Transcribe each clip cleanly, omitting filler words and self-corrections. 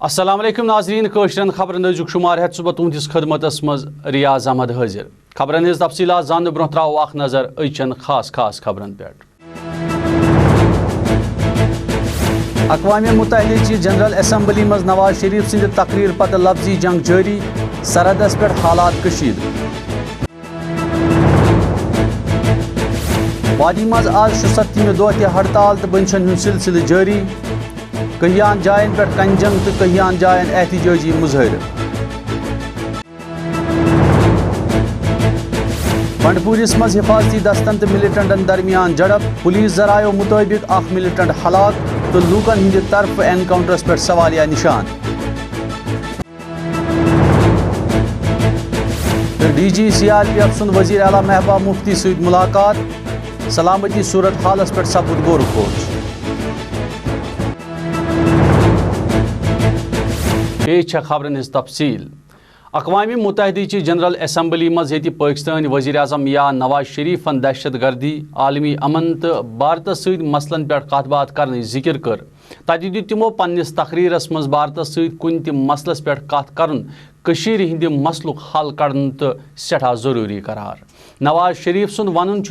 السلام علیکم ناظرین کوشرن خبرن نزک شمار ہیت صبح تہندس خدمتس مز ریاض احمد حاضر خبرن ہز تفصیلات زان برہ تراو اخ نظر اچن خاص خبرن پہ اقوام متحدہ چی جنرل اسمبلی مز نواز شریف سند تقریر پتہ لفظی جنگ جاری سرحدس پہ حالات کشید وادی مز آج 67 دہ تہ ہڑتال تو بنشن ہند سلسلہ جاری کہیان جائن پہ کنجنگ تو کہیان جائن احتجاجی مظاہرہ بنڈپورس مز حفاظتی دستن تو ملٹنٹن درمیان جڑپ پولیس ذرائع مطابق اخ ملٹنٹ ہلاک تو لوکن ہند طرف انکاؤنٹرس پہ سوالیہ نشان D G C R P F Sindh وزیر اعلیٰ محبوبہ مفتی ست ملاقات سلامتی صورت حالس پہ سپد غور خوش پیش خبرن ہز تفصیل اقوام متحدہ چی جنرل اسمبلی مز یتی پاکستان وزیر اعظم یا نواز شریفن دہشت گردی عالمی امن تو بھارتس ست مسلن پہ کت بات کرنے ذکر کر تتہ دیت تمو پنس تقریرس مز بھارتس ست کن تہ مسلس پہ کت کرن کشیر ہند مسلک حل کڑن تو سٹھا ضروری قرار نواز شریف سن ون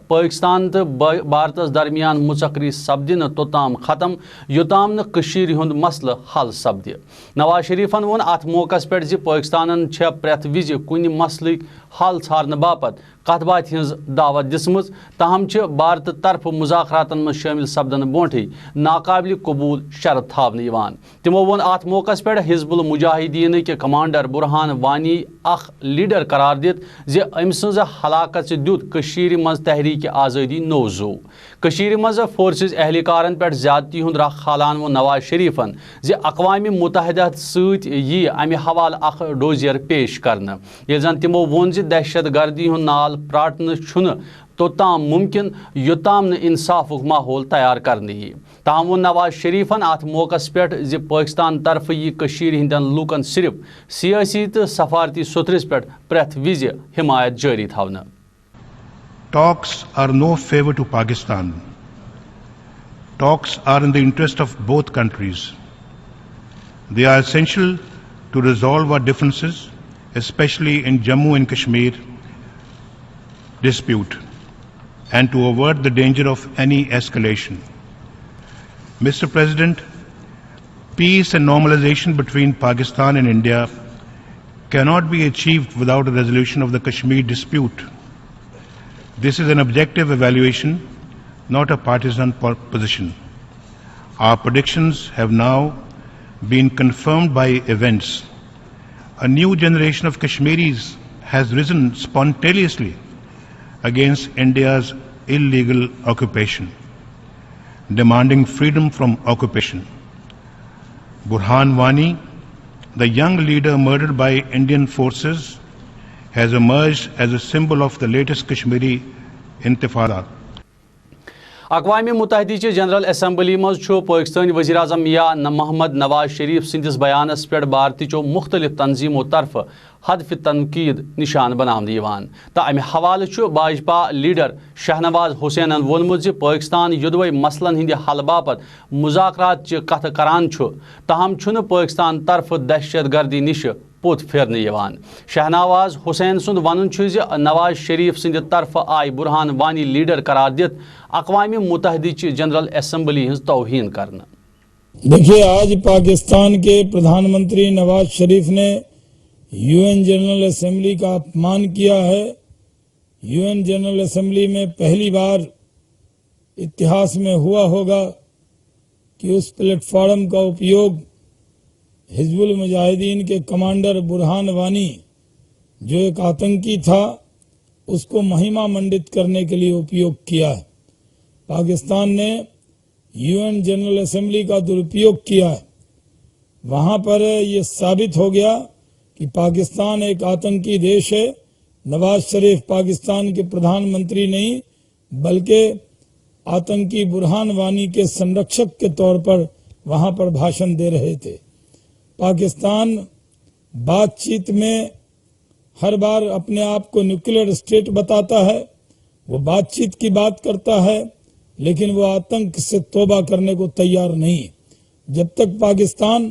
پاکستان تو بھارتس درمیان مذکری سپدِ نا توتام ختم یوتام نا کشیر ہند مسلہ حل سپدِ نواز شریفن ون ات موقع پہ پاکستانن پریت وز کن مسلک حل ژھارنے باپت کت بات ہز دعوت دسمز تاہم بھارت طرف مذاکراتن من شامل سپدن برونٹھے ناقابل قبول شرط تھاونہ تمو ون ات موقع پہ حزب المجاہدین کے کمانڈر برہان وانی اخ لیڈر قرار دت زِ ام سنز ہلاکت دیت کشیر مز تحریک آزادی نو زو کشیر مز فورسز اہلکارن پہ زیادتی ہند رخ کھالان و نواز شریفن زِ اقوام متحدہ ست یہ امہ حوالہ اخ ڈوزیر پیش کرنا یل زن تمو وون زِ دہشت گردی ہند نال پراٹن چھن توتام ممکن یوتام انصاف ماحول تیار کرنے تاہم وون نواز شریفن ات موقع پہ زِ پاکستان طرف یہ کشیر ہندین لوکن صرف سیاسی تو سفارتی سترس پہ پریت وز حمایت جاری تھونا Talks are no favor to Pakistan. Talks are in the interest of both countries. They are essential to resolve our differences, especially in Jammu and Kashmir dispute, and to avert the danger of any escalation. Mr. President, peace and normalization between Pakistan and India cannot be achieved without a resolution of the Kashmir dispute. This is an objective evaluation, not a partisan position. Our predictions have now been confirmed by events. A new generation of Kashmiris has risen spontaneously against India's illegal occupation, demanding freedom from occupation. Burhan Wani, the young leader murdered by Indian forces, has emerged as a symbol of the latest Kashmiri intifada. اقوام متحدہ چہ general assembly مز پاکستان وزیر اعظم یا محمد نواز شریف سندس بیانس پہ بھارتی چو مختلف تنظیموں طرف حدف تنقید نشان بنانے تو امہ حوالہ باجپا لیڈر شہنواز حسین وونمت زِ پاکستان یدوے مسلن ہند حل باپت مذاکرات چہ کتھ کران تاہم چھُنہ پاکستان طرف دہشت گردی نش پوت پھیرنے شہنواز حسین سند ون زِ نواز شریف سند طرف آئی برہان وانی لیڈر قرار دت اقوام متحدہ چہ جنرل اسمبلی ہز توہین کرنا دیکھیے آج پاکستان کے پردھان منتری نواز شریف نے یو این جنرل اسمبلی کا اپمان کیا ہے. یو این جنرل اسمبلی میں پہلی بار اتہاس میں ہوا ہوگا کہ اس پلیٹ فارم کا اپیوگ حزب المجاہدین کے کمانڈر برہان وانی جو ایک آتنکی تھا اس کو مہمہ منڈت کرنے کے لیے اپیوگ کیا ہے. پاکستان نے یو این جنرل اسمبلی کا درپیوگ کیا ہے. وہاں پر یہ ثابت ہو گیا کہ پاکستان ایک آتنکی دیش ہے. نواز شریف پاکستان کے پردھان منتری نہیں بلکہ آتنکی برہان وانی کے سنرکشک کے طور پر وہاں پر بھاشن دے رہے تھے. پاکستان بات چیت میں ہر بار اپنے آپ کو نیوکلیئر اسٹیٹ بتاتا ہے، وہ بات چیت کی بات کرتا ہے، لیکن وہ آتنک سے توبہ کرنے کو تیار نہیں. جب تک Pakistan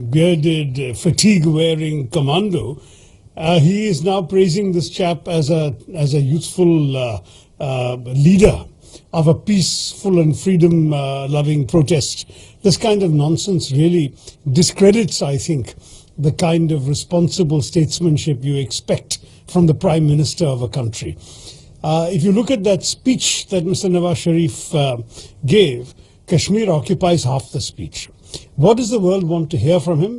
Bearded, fatigue-wearing commando. He is now praising this chap as a youthful leader of a peaceful and freedom-loving protest. This kind of nonsense really discredits, I think, the kind of responsible statesmanship you expect from the Prime Minister of a country. If you look at that speech that Mr. Nawaz Sharif gave, Kashmir occupies half the speech. What does the world want to hear from him?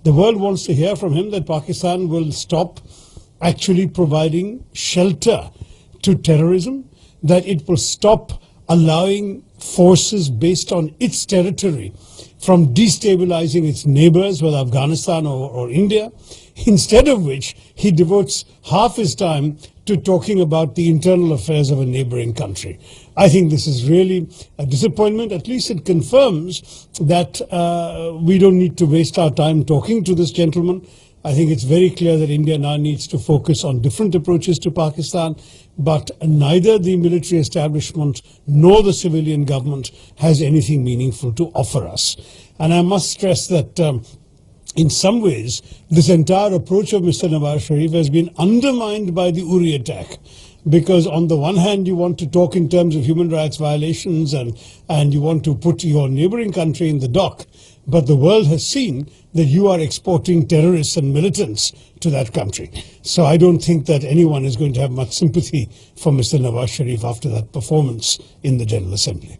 The world wants to hear from him that Pakistan will stop actually providing shelter to terrorism, that it will stop allowing forces based on its territory from destabilizing its neighbors, whether Afghanistan or India, instead of which he devotes half his time to talking about the internal affairs of a neighboring country. I think this is really a disappointment. At least it confirms that we don't need to waste our time talking to this gentleman. I think it's very clear that India now needs to focus on different approaches to Pakistan, but neither the military establishment nor the civilian government has anything meaningful to offer us. And I must stress that in some ways, this entire approach of Mr. Nawaz Sharif has been undermined by the Uri attack. Because on the one hand, you want to talk in terms of human rights violations and you want to put your neighboring country in the dock. But the world has seen that you are exporting terrorists and militants to that country. So I don't think that anyone is going to have much sympathy for Mr. Nawaz Sharif after that performance in the General Assembly.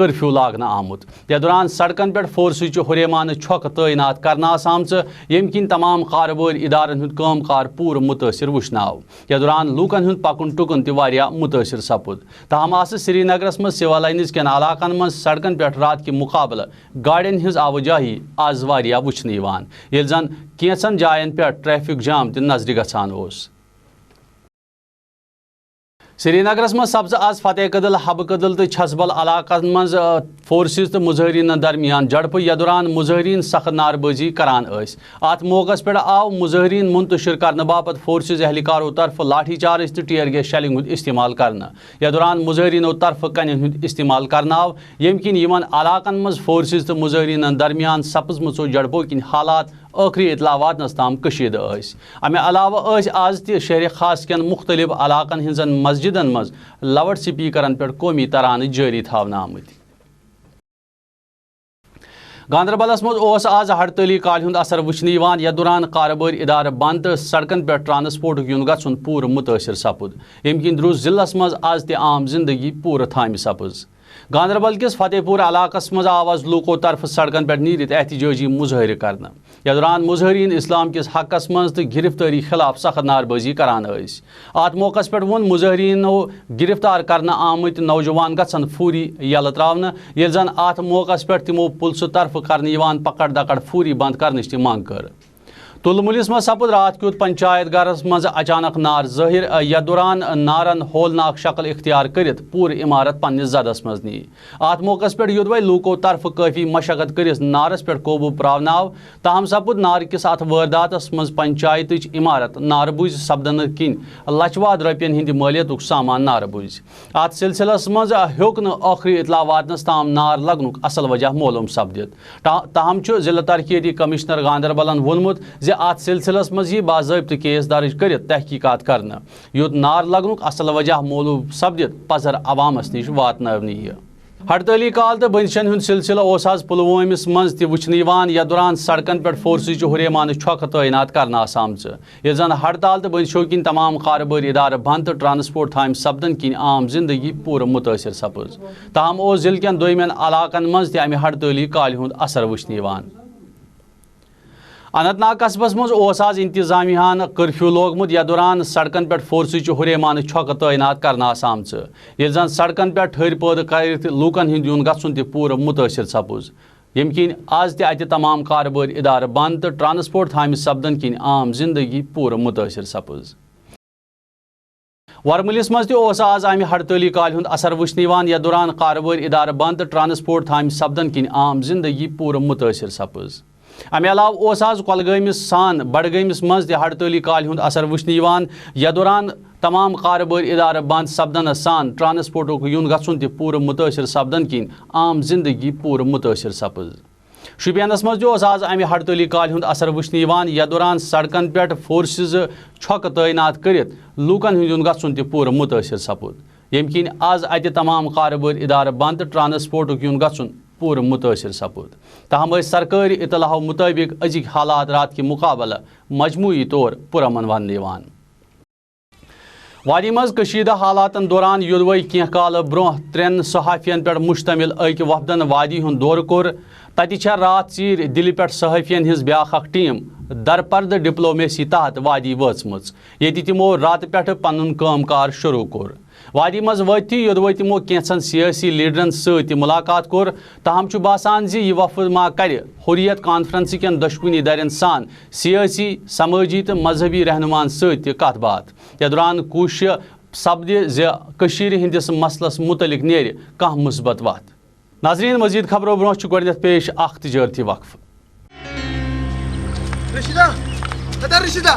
Curfew لاگنہ آمت یتھ دوران سڑکن پہ فورسچ ہریمانہ چھکہ تعینات کرنا آمژ M کن تمام کارباری ادارن ہند کام کار پور متاثر وچھن آو یتھ دوران لوکن ہند پکن ٹکن تہ واریاہ متاثر سپد تاہم آس سری نگرس مز سیول لائنز کین علاقن مز سڑکن پہ رات کہ مقابلہ گاڑین ہز آوجاہی آز واریاہ وچھنہ یوان ییٚلہِ زن کینژن جاین پہ ٹریفک جام تہ نظر گژھان اوس سری نگرس مز سپز آز فتح کدل حبہ کدل تو چھسبل علاقہ مز فورسز تو مظاہرین درمیان جڑپ یتھ دوران مظاہرین سخت نعرہ بازی کران ٲسۍ ات موقع پہ آو مظاہرین منتشر کرنے باپت فورسز اہلکارو طرف لاٹھی چارج تو ٹیئر گیس شیلنگ ہند استعمال کرنا یتھ دوران مظاہرینو طرف کنن ہند استعمال کرنا آو یم کن یمن علاقن مز فورسز تو مظاہرین درمیان سپزمژو جڑپو کن حالات آخری اطلاع واتنس تام کشیدہ امہ علاوہ آز تہ شہر خاص کن مختلف علاقن ہنزن مسجدن مز لاؤڈ سپیکرن پہ قومی ترانہ جاری تھاونہ آمت گاندربلس مز آز ہڑتالی کالہ ہند اثر وچھنہ یوان یتھ دوران کارباری ادارہ بند تو سڑکن پہ ٹرانسپورٹ یون گھن پور متاثر سپد یم کن درست ضلع مز آز تہ عام زندگی پور تھامہ سپز گاندربل کس فتح پور علاقہ مز آواز لوکو طرف سڑکن پہ نیرت احتجاجی مظاہرہ کرنا یتھ دوران مظاہرین اسلام کس حقس مز تو گرفتاری خلاف سخت نعرہ بازی کران ات موقع پہ ون مظاہرینو گرفتار کرنا آمت نوجوان گھن فوری یلہ تراؤن یل زن ات موقع پہ تمو پلسو طرف کرنے پکڑ دکڑ فوری بند کرنچ تہ منگ کر تلملس مز سپد رات کیت پنچایت گھرس مز اچانک نار ظاہر یتھ دوران نارن ہولناک شکل اختیار کرت پور عمارت پنس زدس مز نی ات موقع پہ یودوے لوکو طرف کافی مشقت کرس نارس پہ قوبو پراون آو تاہم سپد نار کس ات وارداتس مز پنچایت عمارت نار بوز سپدن کن لچواد رپین ہند مالیت سامان نار بوز ات سلسلس مز ہیوک آخری اطلاع واتنس تام نار لگنک اصل وجہ معلوم سپدت تاہم ضلع ترقیاتی کمشنر گاندربلن وونمت ات سلسلس مز یہ باضابطہ کیس درج کرت تحقیقات کرنا یوت نار لگنک اصل وجہ معلوم سپدت پزر عوامس نش واتناونہ یہ ہڑتالی کال تو بندشن ہند سلسلہ آز پلوامس مز تہ وچھنہ یوان یتھ دوران سڑکن پہ فورسز ہریمانہ چھکہ تعینات کرنا آمژ یل زن ہڑتال تو بندشو کن تمام کارباری ادارہ بند تو ٹرانسپورٹ تھام سپدن کن عام زندگی پور متاثر سپز تاہم ضلع کن دویمین علاقن مز تہ امہ ہڑتالی کالہ ہند اثر وچھنہ یوان اننت ناگ قصبس مز آز انتظامیہ کرفیو لوگمت یتھ دوران سڑکن پہ فورسز ہریمانہ چھکہ تعینات کرنا آمژ یل زن سڑکن پہ ٹھر پید کرت لوکن ہند یون گھن تہ پور متاثر سپز یم کن آز تہ اتہ تمام کارباری ادارہ بند تو ٹرانسپورٹ تھامہ سپدن کن عام زندگی پور متاثر سپز ورملس مز تہ آز امہ ہڑتالی کالہ ہند اثر وچھنہ یوان یتھ دوران کارباری ادارہ بند تو ٹرانسپورٹ تھامہ سپدن کن عام زندگی پور متاثر سپز امہ علاوہ آز کۄلگٲمِس سان بڈگٲمِس مز تہ ہڑتالی کالہ ہند اثر وچھنہ یوان یتھ دوران تمام کارباری ادارہ بند سپدن سان ٹرانسپورٹک یون گھن تہ پور متاثر سپدن کن عام زندگی پور متاثر سپز شوپینس مز تہ آز امہ ہڑتالی کالہ ہند اثر وچھنہ یوان یتھ دوران سڑکن پہ فورسز چھکہ تعینات کرت لوکن ہند یون گھن تہ پور متاثر سپد یم کن آز اتہ تمام کارباری ادارہ بند تو ٹرانسپورٹک یون گھن پور متاثر سپد تاہم سرکاری اطلاع مطابق ازک حالات رات کے مقابلہ مجموعی طور پرامن ون یوان وادی مز کشیدہ حالاتن دوران یودوے کی کال برہ ترین صحافین پہ مشتمل اک وفدن وادی ہند دور کور تتہ رات ژیر دلہ پہ صحافین ہز بیاکھ اخ ٹیم درپرد ڈپلومیسی تحت وادی وٲژمٕژ ییٚتہِ تمو رات پٮ۪ٹھٕ پنُن کٲم کار شروع کوٚر وادی مز وٲتتھٕے یودوے تمو کینژن سیاسی لیڈرن سۭتۍ ملاقات کوٚر تاہم چھُ باسان زِ یہِ وفد ما کرِ حریت کانفرنس کٮ۪ن دۄشوٕنی دَرٮ۪ن سان سیاسی سمٲجی تہٕ مذہبی رہنُمان سۭتۍ تہِ کتھ باتھ یتھ دوران کوٗشش سپدِ زِ کٔشیٖرِ ہٕنٛدِس مسلس متعلق نیرِ کانٛہہ مثبت وتھ ناظریٖن مزید خبرو برونٛہہ چھُ گۄڈنٮ۪تھ پیش اکھ تجٲرتی وقفہٕ رشیدہ ادھر رشیدہ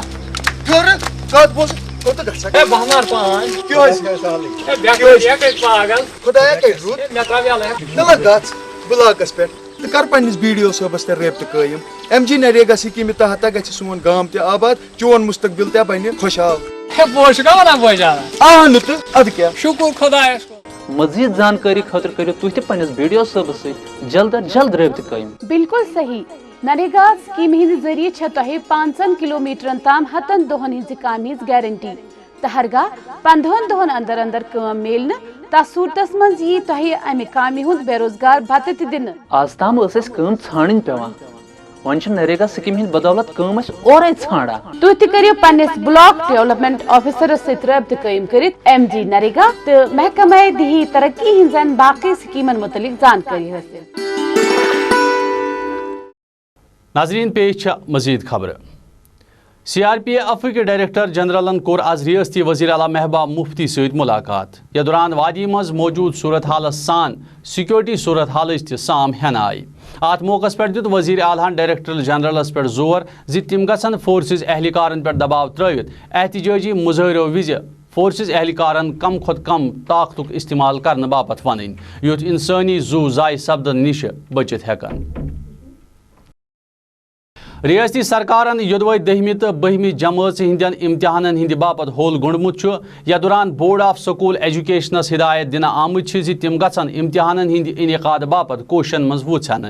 کیوں کت بوس کوت گژھا اے بہمار پان کیوں اے بیاکھ پاگل خدایا کہ روت مے تراویل نہ گژھ بلاکس پہ تو کر پنس بی ڈی او صٲبس تہ رٲبطہٕ قٲیِم ایم جی نریگا سکیٖمہِ تحت گژھِ سون گام تہ آباد چون مستقبل تہ بنہِ خوشحال پوش نا ونان بوجان اہن تہ اد کیا شکر خدایس مزید جانکاری خاطر کرو تھی پنس بی ڈی او صٲبس سۭتۍ جلد از جلد رٲبطہٕ قٲیِم بالکل صحیح نریگا سکیم ہند ذریعہ چھ تہ 5 کلومیٹرن تام 7 دہن ہز کامہ ہز گارنٹی تہ ہرگاہ 15 دہن اندر اندر کام میلنہ تس صورتس مز یی تۄہہِ امہِ کامہِ ہُنٛد بے روزگار بھتہٕ تہِ دِنہٕ آز تام ٲس اَسہِ کٲم ژھانڈٕنۍ پیوان وۄنۍ چھِ نریگا سکیٖم ہٕنٛدِ بدولت کٲم اَسہِ اورَے ژھانڈان تُہۍ تہِ کٔرِو پننِس بلاک ڈیولپمنٹ آفیسرس سۭتۍ رٲبطہٕ قٲیِم کٔرِتھ ایم جی نریگا تہٕ محکمہ دیہی ترقی ہٕنٛزن باقٕے سکیٖمن مُتعلق زانکٲری حٲصِل. ناظرین پیش چھِ مزید خبر. سی آر پی ایف کے ڈائریکٹر جنرلن کور آز ریاستی وزیر اعلیٰ محبوبہ مفتی ست ملاقات. یتھ دوران وادی مز موجود صورت حالس سان سیکورٹی صورت حالچ تہ سام ہین آئی. ات موقع پہ دت وزیر اعلیٰ ڈائریکٹر جنرلس پہ زور زِ تم گژھن فورسز اہلکارن پہ دباؤ ترٲوِتھ احتجاجی مظاہرو وز فورسز اہلکارن کم کھت کم طاقتک استعمال کرنے باپت ون یُتھ انسانی زو ضائع سپدن نش بچت ہیکن. ریاستی سرکارن یودوے دہمی تو بہمی جماعت ہندین امتحانن ہند باپت ہول گنڈمت یا دوران بورڈ آف سکول ایجوکیشنس ہدایت دن آمت تم گھن امتحانن ہند انعقاد باپت کوشن مز وچھن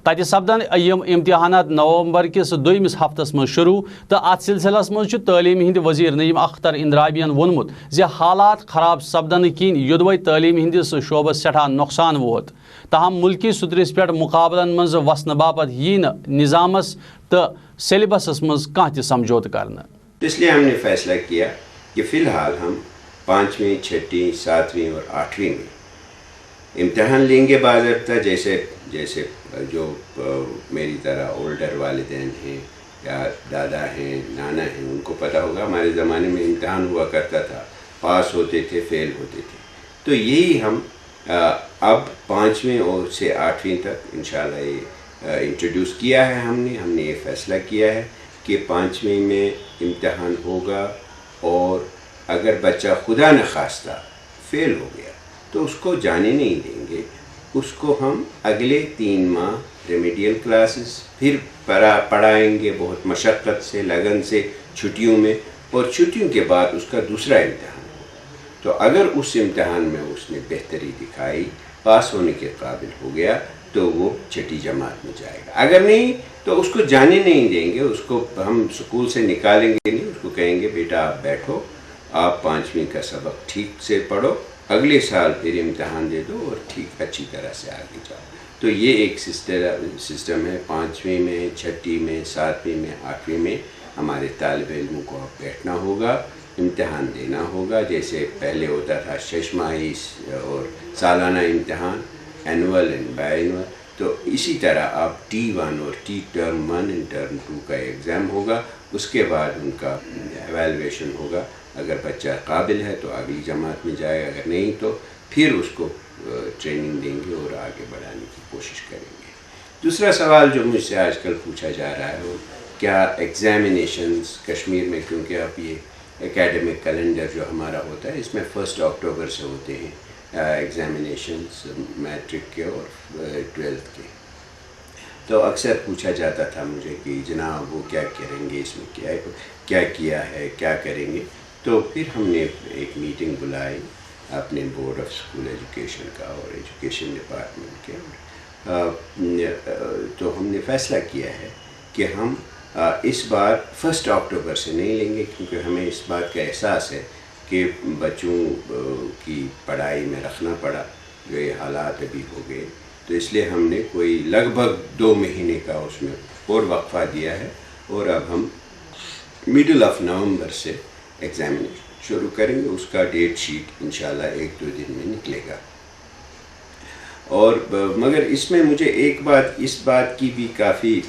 تتہ سپدن یم امتحانات نومبر کس دویمس ہفتس مز شروع تو ات سلسلس مز تعلیم ہند وزیر نعیم اختر اندرابین وونمت زِ حالات خراب سپدن کن یودوے تعلیم ہندس شعبس سٹھا نقصان ووت. تاہم ملکی سطرس پہ مقابلن مز وسن باپت نظامس تو سیلبسس مز کانٛہہ تہِ سمجھوتہ کرنا. اس لیے ہم نے فیصلہ کیا کہ فی الحال ہم 5ویں 6ٹھیں 7ویں اور 8ویں میں امتحان لیں گے باضابطہ. جیسے جو میری طرح اولڈر والدین ہیں یا دادا ہیں نانا ہیں ان کو پتہ ہوگا ہمارے زمانے میں امتحان ہوا کرتا تھا, پاس ہوتے تھے فیل ہوتے تھے. تو یہی ہم اب 5ویں اور سے 8ویں تک انشاءاللہ یہ انٹروڈیوس کیا ہے. ہم نے یہ فیصلہ کیا ہے کہ 5ویں میں امتحان ہوگا اور اگر بچہ خدا نخواستہ فیل ہو گیا تو اس کو جانے نہیں دیں گے. اس کو ہم اگلے 3 ماہ ریمیڈیل کلاسز پھر پڑھائیں گے بہت مشقت سے لگن سے چھٹیوں میں, اور چھٹیوں کے بعد اس کا دوسرا امتحان ہوگا. تو اگر اس امتحان میں اس نے بہتری دکھائی, پاس ہونے کے قابل ہو گیا تو وہ 6ٹھی جماعت میں جائے گا. اگر نہیں تو اس کو جانے نہیں دیں گے, اس کو ہم اسکول سے نکالیں گے نہیں, اس کو کہیں گے بیٹا آپ بیٹھو, آپ 5ویں کا سبق ٹھیک سے پڑھو, اگلے سال پھر امتحان دے دو اور ٹھیک اچھی طرح سے آگے جاؤ. تو یہ ایک سسٹم ہے. 5ویں میں 6ٹھی میں 7ویں میں 8ویں میں ہمارے طالب علموں کو بیٹھنا ہوگا, امتحان دینا ہوگا. جیسے پہلے ہوتا تھا 6 ماہی اور سالانہ امتحان, اینول اینڈ بائی اینول, تو اسی طرح اب T1 اور ٹرم 1 اینڈ ٹرم 2 کا ایگزام ہوگا. اس کے بعد ان کا ایویلویشن ہوگا. اگر بچہ قابل ہے تو اگلی جماعت میں جائے, اگر نہیں تو پھر اس کو ٹریننگ دیں گے اور آگے بڑھانے کی کوشش کریں گے. دوسرا سوال جو مجھ سے آج کل پوچھا جا رہا ہے وہ کیا ایگزامینیشنز کشمیر میں, کیونکہ اب یہ اکیڈمک کیلنڈر جو ہمارا ہوتا ہے اس میں 1 اکتوبر سے ہوتے ہیں ایگزامینیشنز میٹرک کے اور 12th کے. تو اکثر پوچھا جاتا تھا مجھے کہ جناب وہ کیا کریں گے, اس میں کیا کیا ہے, کیا کریں گے. تو پھر ہم نے ایک میٹنگ بلائی اپنے بورڈ آف اسکول ایجوکیشن کا اور ایجوکیشن ڈپارٹمنٹ کے, تو ہم نے فیصلہ کیا ہے کہ ہم اس بار 1 اکتوبر سے نہیں لیں گے, کیونکہ ہمیں اس بات کا احساس ہے کہ بچوں کی پڑھائی میں رکھنا پڑا جو یہ حالات ابھی ہو گئے. تو اس لیے ہم نے کوئی لگ بھگ 2 مہینے کا اس میں اور وقفہ دیا ہے, اور اب ہم مڈل آف نومبر سے ایگزامینیشن شروع کریں گے. اس کا ڈیٹ شیٹ انشاءاللہ 1-2 دن میں نکلے گا. اور مگر اس میں مجھے اس بات کی بھی کافی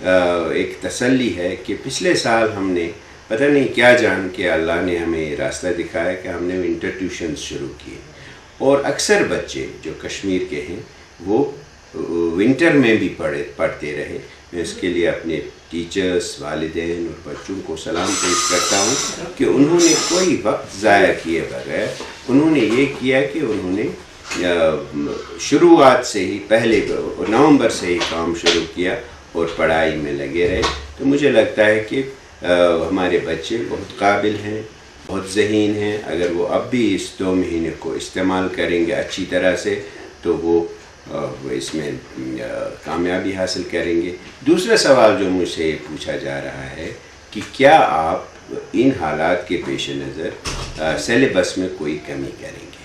ایک تسلی ہے کہ پچھلے سال ہم نے پتہ نہیں کیا جان کے اللہ نے ہمیں یہ راستہ دکھایا کہ ہم نے ونٹر ٹیوشنز شروع کیے, اور اکثر بچے جو کشمیر کے ہیں وہ ونٹر میں بھی پڑھتے رہے. میں اس کے لیے اپنے ٹیچرز, والدین اور بچوں کو سلام پیش کرتا ہوں کہ انہوں نے کوئی وقت ضائع کیے بغیر انہوں نے یہ کیا کہ انہوں نے شروعات سے ہی پہلے نومبر سے ہی کام شروع کیا اور پڑھائی میں لگے رہے. تو مجھے لگتا ہے کہ ہمارے بچے بہت قابل ہیں, بہت ذہین ہیں. اگر وہ اب بھی اس 2 مہینے کو استعمال کریں گے اچھی طرح سے تو وہ اس میں کامیابی حاصل کریں گے. دوسرا سوال جو مجھ سے یہ پوچھا جا رہا ہے کہ کیا آپ ان حالات کے پیش نظر سیلیبس میں کوئی کمی کریں گے.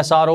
SRO